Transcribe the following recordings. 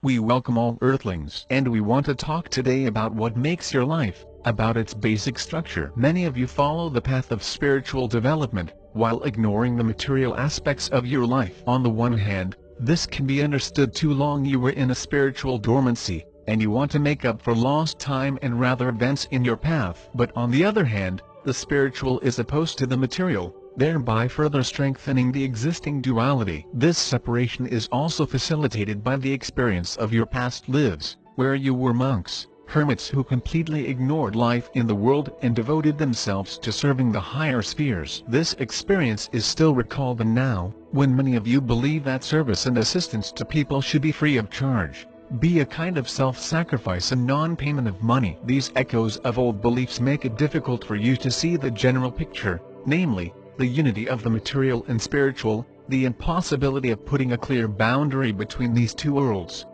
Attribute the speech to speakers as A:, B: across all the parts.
A: We welcome all Earthlings, and we want to talk today about what makes your life, about its basic structure. Many of you follow the path of spiritual development, while ignoring the material aspects of your life. On the one hand, this can be understood: too long you were in a spiritual dormancy, and you want to make up for lost time and rather events in your path. But on the other hand, the spiritual is opposed to the material, thereby further strengthening the existing duality. This separation is also facilitated by the experience of your past lives, where you were monks, hermits who completely ignored life in the world and devoted themselves to serving the higher spheres. This experience is still recalled now, when many of you believe that service and assistance to people should be free of charge, be a kind of self-sacrifice and non-payment of money. These echoes of old beliefs make it difficult for you to see the general picture, namely, the unity of the material and spiritual, the impossibility of putting a clear boundary between these two worlds.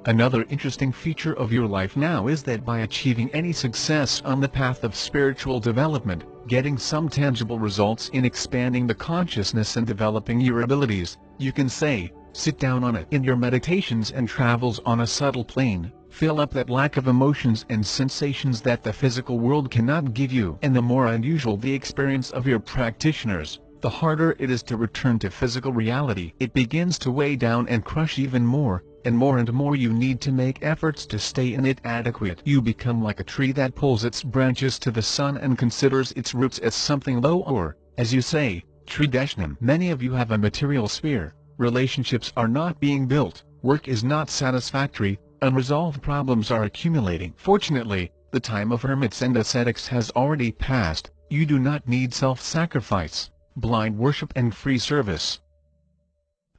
A: Another interesting feature of your life now is that by achieving any success on the path of spiritual development, getting some tangible results in expanding the consciousness and developing your abilities, you can say, sit down on it in your meditations and travels on a subtle plane, fill up that lack of emotions and sensations that the physical world cannot give you. And the more unusual the experience of your practitioners, the harder it is to return to physical reality. It begins to weigh down and crush even more, and more you need to make efforts to stay in it adequate. You become like a tree that pulls its branches to the sun and considers its roots as something low, or, as you say, Trideshnam. Many of you have a material sphere, relationships are not being built, work is not satisfactory, unresolved problems are accumulating. Fortunately, the time of hermits and ascetics has already passed. You do not need self-sacrifice, blind worship and free service.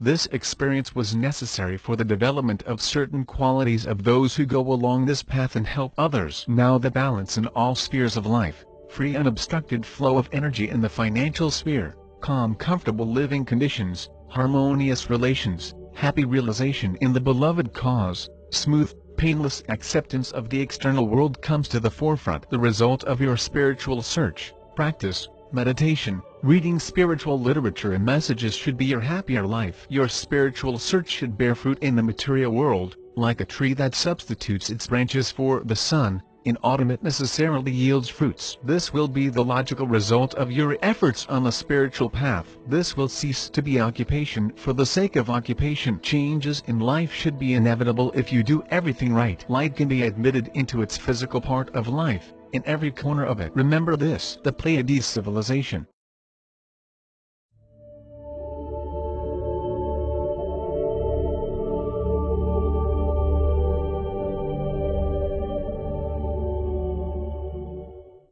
A: This experience was necessary for the development of certain qualities of those who go along this path and help others. Now the balance in all spheres of life, free unobstructed flow of energy in the financial sphere, calm comfortable living conditions, harmonious relations, happy realization in the beloved cause, smooth, painless acceptance of the external world comes to the forefront. The result of your spiritual search, practice, meditation, reading spiritual literature and messages should be your happier life. Your spiritual search should bear fruit in the material world, like a tree that substitutes its branches for the sun. In autumn it necessarily yields fruits. This will be the logical result of your efforts on the spiritual path. This will cease to be occupation for the sake of occupation. Changes in life should be inevitable if you do everything right. Light can be admitted into its physical part of life, in every corner of it. Remember this: the Pleiades Civilization,